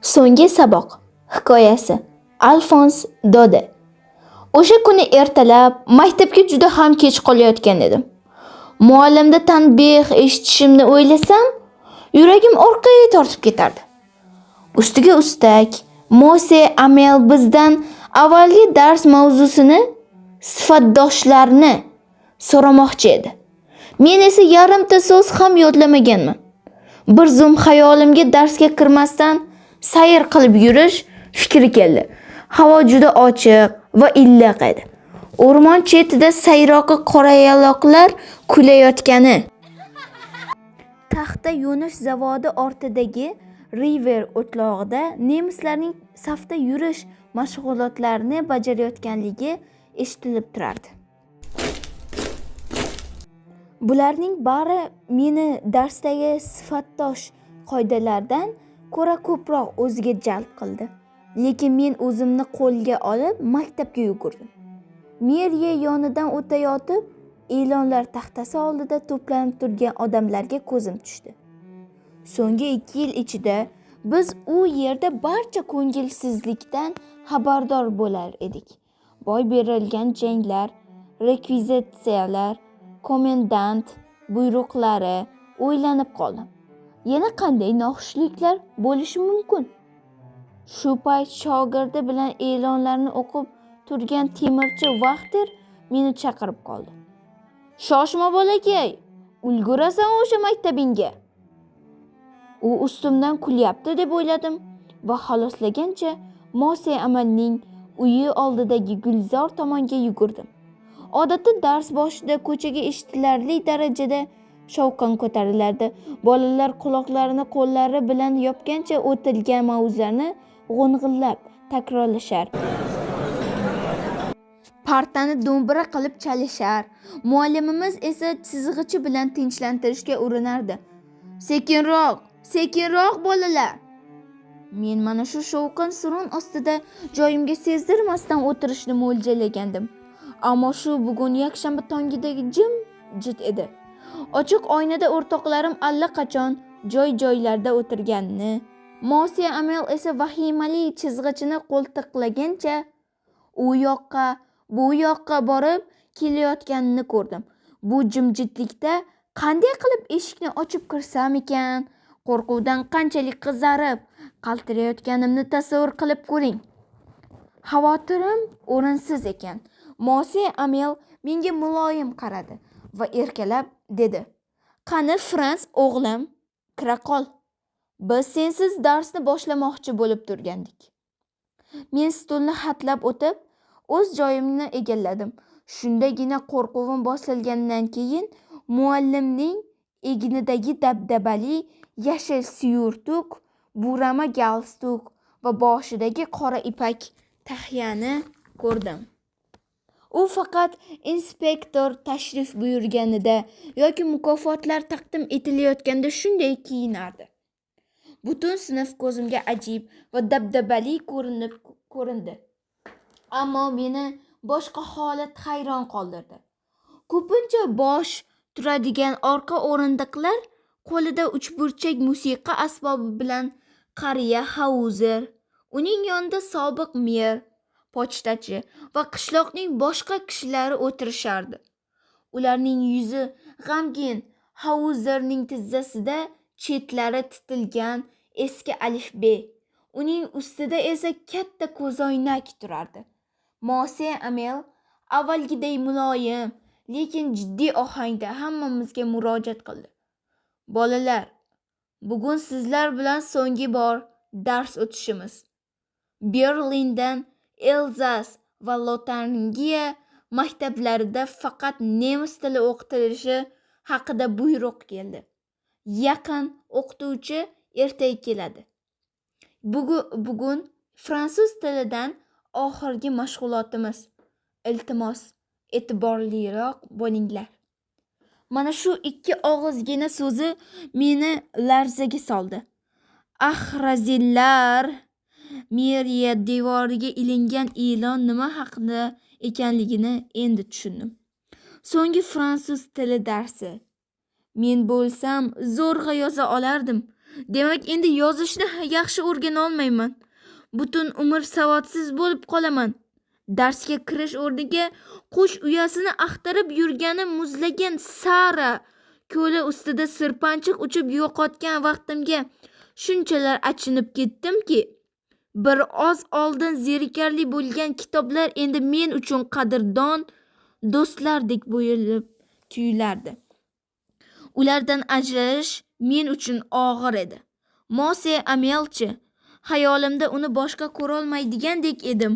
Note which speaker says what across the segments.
Speaker 1: So'nggi saboq hikoyasi Alfons Dode. O'sha kuni ertalab maktabga juda ham kech qolayotgan edim. Muallimda tanbeh eshitishimni o'ylasam, yuragim orqaga tortib ketardi. Ustiga ustak, Mose Amel bizdan avvalgi dars mavzusini sifatdoshlarni so'ramoqchi edi. Men esa yarimta so'z ham yodlamaganman. Bir zum xayolimga darsga kirmasdan sayr qilib yurish fikri keldi. Havo juda ochiq va iliq edi. O'rmon chetida sayroqi qorayaloqlar kulayotgani. Taxta yo'nish zavodi ortidagi River o'tlog'ida nemislarning safda yurish mashg'ulotlarini bajarayotganligi eshitilib turardi. Bularning bari meni darsdagi sifatdosh qoidalardan ko'ra ko'proq o'ziga jalb qildi. Lekin men o'zimni qo'lga olib maktabga yugurdim. Meriya yonidan o'tayotib, e'lonlar taxtasi oldida to'planib turgan odamlarga ko'zim tushdi. So'nggi 2 yil ichida biz u yerda barcha ko'ngilsizlikdan xabardor bo'lar edik. Boy berilgan janglar, rekvizitsiyalar, komendant buyruqlari, o'ylanib qoldim. Yana qanday noxushliklar bo'lishi mumkin? Shu payt shogirdi bilan e'lonlarni o'qib turgan temirchi Vaqter meni chaqirib qoldi. "Shoshma bolakay, ulgurasan o'sha maktabingga." U ustimdan kulyapti deb o'yladim va xaloslagancha Mose Amalning uyi oldidagi gulzor tomonga yugurdim. Odatda dars boshida ko'chaga eshitilarli darajada shovqin ko'tarilardi. Bolalar quloqlarini qo'llari bilan yopgancha o'tilgan mavzularni g'o'ng'illab takrorlashar. Partani do'mbira qilib chalishar. Muallimimiz esa chizg'ichi bilan tinchlantirishga urinardi. "Sekinroq, sekinroq bolalar." Men mana shu shovqin-suron ostida joyimga sezdirmasdan o'tirishni mo'ljallagandim. Ammo shu bugun yakshanba tongidagi jim-jit edi. Ochiq oynada o'rtoqlarim allaqachon joy-joylarda o'tirganini, Mose Amel esa vahimali chizg'ichini qo'ltiqlagancha u yoqqa, bu yoqqa borib kelayotganini ko'rdim. Bu jimjitlikda qanday qilib eshikni ochib kirsam ekan? Qo'rquvdan qanchalik qizarib, qaltirayotganimni tasavvur qilib ko'ring. Xavotirim o'rinsiz ekan. Mose Amel menga muloyim qaradi va erkalab dedi: "Qani Frans o'g'lim, kira qol. Biz sensiz darsni boshlamoqchi bo'lib turgandik." Men stulni hatlab o'tib, o'z joyimni egalladim. Shundagina qo'rquvim bosilgandan keyin muallimning egnidagi dabdabali yashil syurtuk, burama galstuk va boshidagi qora ipak tahyani ko'rdim. U faqat inspektor tashrif buyurganida yoki mukofotlar taqdim etilayotganda shunday kiyinardi. Butun sinf ko'zimga ajib va dabdabali ko'rindi. Ammo meni boshqa holat hayron qoldirdi. Ko'pincha bosh turadigan orqa o'rindiqlar qo'lida uchburchak musiqa asbobi bilan qariya Hauser, uning yonida sobiq mer, pochtachi va qishloqning boshqa kishilari o'tirishardi. Ularning yuzi g'amgin. Hauzerning tizzasida chetlari titilgan eski alifbe, uning ustida esa katta ko'zoynak turardi. Mose Amel avvalgiday muloyim, lekin jiddiy ohangda hammamizga murojaat qildi. "Bolalar, bugun sizlar bilan so'nggi bor dars o'tishimiz. Berlindan Elzas va Lotaringiya maktablarida faqat nemis tili o'qitilishi haqida buyruq keldi. Yaqin o'qituvchi ertaga keladi. Bugun fransuz tilidan oxirgi mashg'ulotimiz. Iltimos, e'tiborliroq bo'linglar." Mana shu 2 og'izgina so'zi meni larzaga soldi. Ah, razillar! Meriya devoriga ilingan e'lon nima haqida ekanligini endi tushundim. So'nggi fransuz tili darsi. Men bo'lsam zo'rg'a yoza olardim. Demak, endi yozishni yaxshi o'rgana olmayman. Butun umr savodsiz bo'lib qolaman. Darsga kirish o'rniga qush uyasini axtarib yurgani muzlagan Sara ko'li ustida sirpanchiq uchib yo'qotgan vaqtimga shunchalar achinib ketdimki, bir oz oldin zerikarli bo'lgan kitoblar endi men uchun qadrdon do'stlardek bo'lib tuyulardi. Ulardan ajralish men uchun og'ir edi. Mose Amelchi, xayolimda uni boshqa ko'rolmaydigandek edim.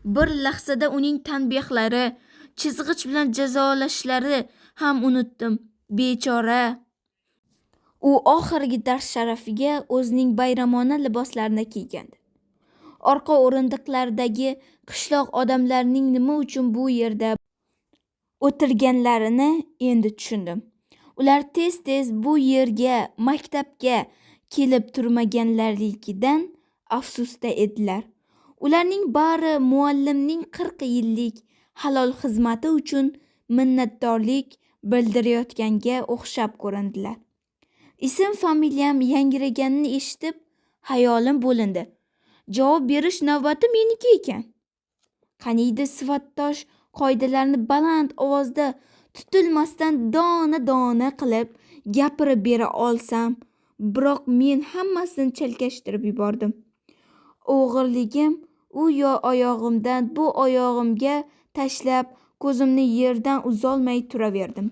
Speaker 1: Bir lahzada uning tanbehlari, chizg'ich bilan jazolashlari ham unutdim. Bechora. U oxirgi dars sharafiga o'zining bayramona liboslarini kiygandi. Orqa o'rindiqlardagi qishloq odamlarining nima uchun bu yerda o'tirganlarini endi tushundim. Ular tez-tez bu yerga, maktabga kelib turmaganlarligidan afsusda edilar. Ularning bari muallimning 40 yillik halol xizmati uchun minnatdorlik bildirayotganga o'xshab ko'rindilar. Ism-familiyam yangiraganini eshitib xayolim bo'lindi. Javob berish navbati meniki ekan. Qaniydi sifatdosh qoidalarni baland ovozda tutilmasdan dona-dona qilib gapirib bera olsam, biroq men hammasini chalkashtirib yubordim. O'g'irligim u oyog'imdan bu oyog'imga tashlab ko'zimni yerdan uzolmay turaverdim.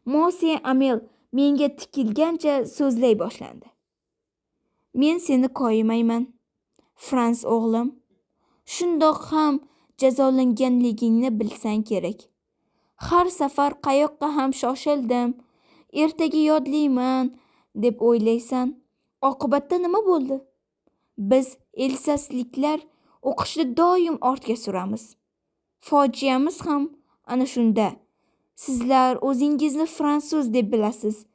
Speaker 1: Mose Amel menga tikilgancha so'zlay boshlandi. Men seni koyimayman, Frans o'g'lim. Shundoq ham jazolanganligingni bilsang kerak. Har safar qayoqqa ham shoshildim, ertaga yodlayman deb o'ylaysan. Oqibatda nima bo'ldi? Biz Elsasliklar o'qishni doim ortga suramiz. Fojiamiz ham ana shunda. Sizlar o'zingizni fransuz deb bilasiz.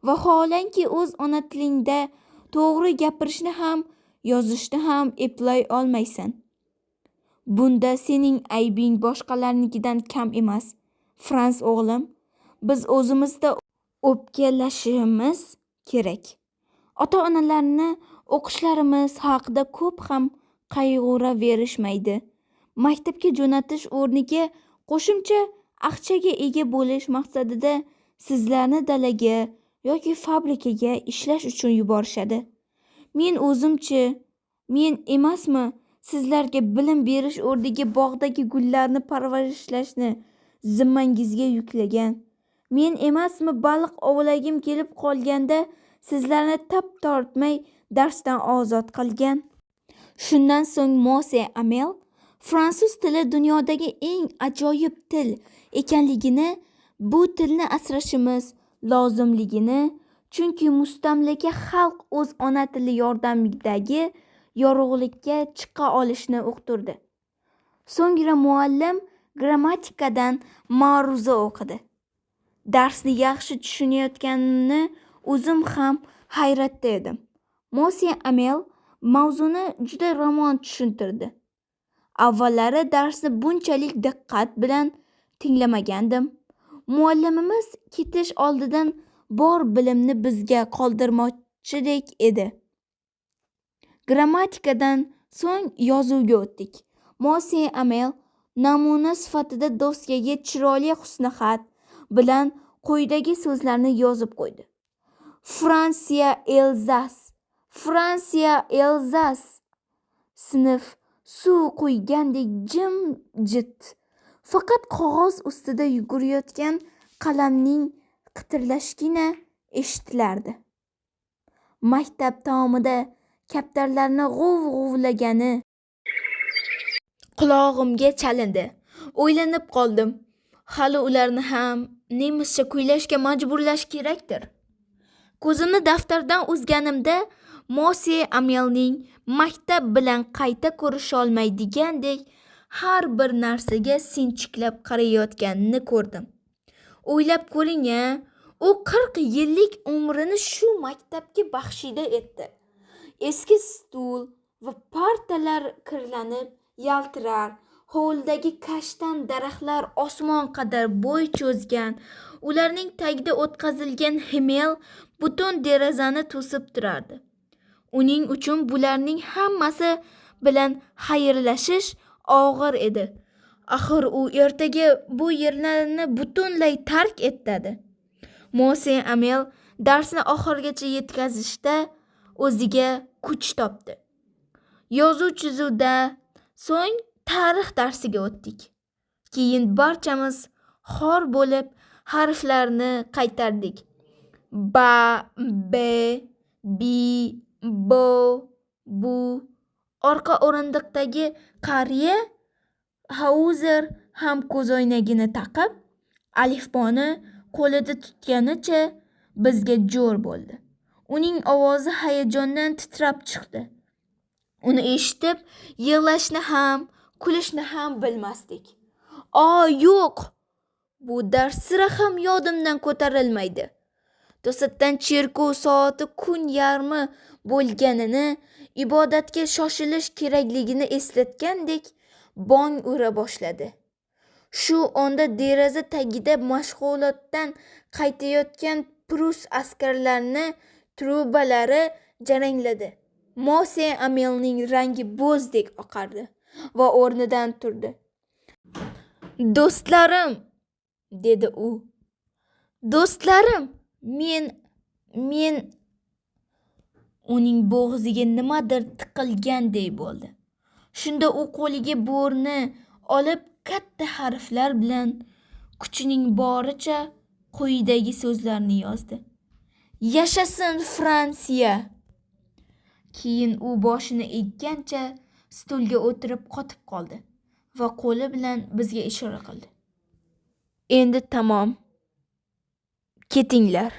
Speaker 1: Vaholanki o'z ona tilingda to'g'ri gapirishni ham, yozishni ham eplay olmaysan. Bunda sening aybing boshqalarnikidan kam emas. Frans o'g'lim, biz o'zimizda o'pkalashimiz kerak. Ota-onalarni o'qishlarimiz haqida ko'p ham qayg'uraverishmaydi. Maktabga jo'natish o'rniga qo'shimcha aqchaga ega bo'lish maqsadida sizlarni dalaga yoki fabrikaga ishlash uchun yuborishadi. Men o'zimchi, men emasmi sizlarga bilim berish o'rniga bog'dagi gullarni parvarishlashni zimmangizga yuklagan? Men emasmi baliq ovlagim kelib qolganda sizlarni tap tortmay darsdan ozod qilgan? Shundan so'ng Mose Amel fransuz tili dunyodagi eng ajoyib til ekanligini, bu tilni asrashimiz lozimligini, chunki mustamlaka xalq o'z ona tili yordamidagi yorug'likka chiqa olishni uqtirdi. So'ngra muallim grammatikadan ma'ruza o'qidi. Darsni yaxshi tushunayotganimni o'zim ham hayratda edim. Mose Amel mavzuni juda romon tushuntirdi. Avvallari darsni bunchalik diqqat bilan tinglamagandim. Muallimimiz ketish oldidan bor bilimni bizga qoldirmoqchidek edi. Grammatikadan so'ng yozuvga o'tdik. Mose Amel namuna sifatida doskaga chiroyli husnixat bilan quyidagi so'zlarni yozib qo'ydi. Fransiya Elzas. Fransiya Elzas. Sinf suv quygandek jim-jit. Faqat qog'oz ustida yugurayotgan qalamning qitirlashgina eshitilardi. Maktab tomida kaptarlarni g'uv-g'uvlagani qulog'imga chalindi. O'ylanib qoldim. Hali ularni ham nemischa kuylashga majburlash kerakdir. Ko'zimni daftardan uzganimda Mose Amelning maktab bilan qayta ko'risholmaydigandek har bir narsaga sinchiklab qarayotganini ko'rdim. O'ylab ko'ring-a, u 40 yillik umrini shu maktabga baxshida etdi. Eski stul va partalar kirlanib, yaltirar, hovlidagi kashtan daraxtlar osmon qadar bo'y cho'zgan, ularning tagida o'tkazilgan himel butun derazani to'sib turardi. Uning uchun bularning hammasi bilan xayrlashish og'ir edi. Axir u ertaga bu yerlarni butunlay tark etadi. Mose Amel darsni oxirigacha yetkazishda o'ziga kuch topdi. Yozuv chizuvda, so'ng tarix darsiga o'tdik. Keyin barchamiz xor bo'lib harflarni qaytardik. Ba, be, bi, bo, bu. Orqa o'rindiqdagi qariya Hauser ham ko'zoynagini taqib, alifboni qo'lida tutganicha bizga jo'r bo'ldi. Uning ovozi hayajondan titrab chiqdi. Uni eshitib, yig'lashni ham, kulishni ham bilmasdik. Yo'q! Bu dars sira ham yodimdan ko'tarilmaydi. To'satdan cherkov soati kun yarmi bo'lganini, ibodatga shoshilish kerakligini eslatgandek bong ura boshladi. Shu onda deraza tagida mashg'ulotdan qaytayotgan Prus askarlarni trubalari jarangladi. Mose Amelning rangi bo'zdek oqardi va o'rnidan turdi. "Do'stlarim", dedi u. "Do'stlarim, men uning bo'g'ziga nimadir tiqilganday bo'ldi. Shunda u qo'liga bo'rni olib katta harflar bilan kuchining boricha quyidagi so'zlarni yozdi: "Yashasin Fransiya!" Keyin u boshini eggancha stulga o'tirib qotib qoldi va qo'li bilan bizga ishora qildi. "Endi tamom. Ketinglar."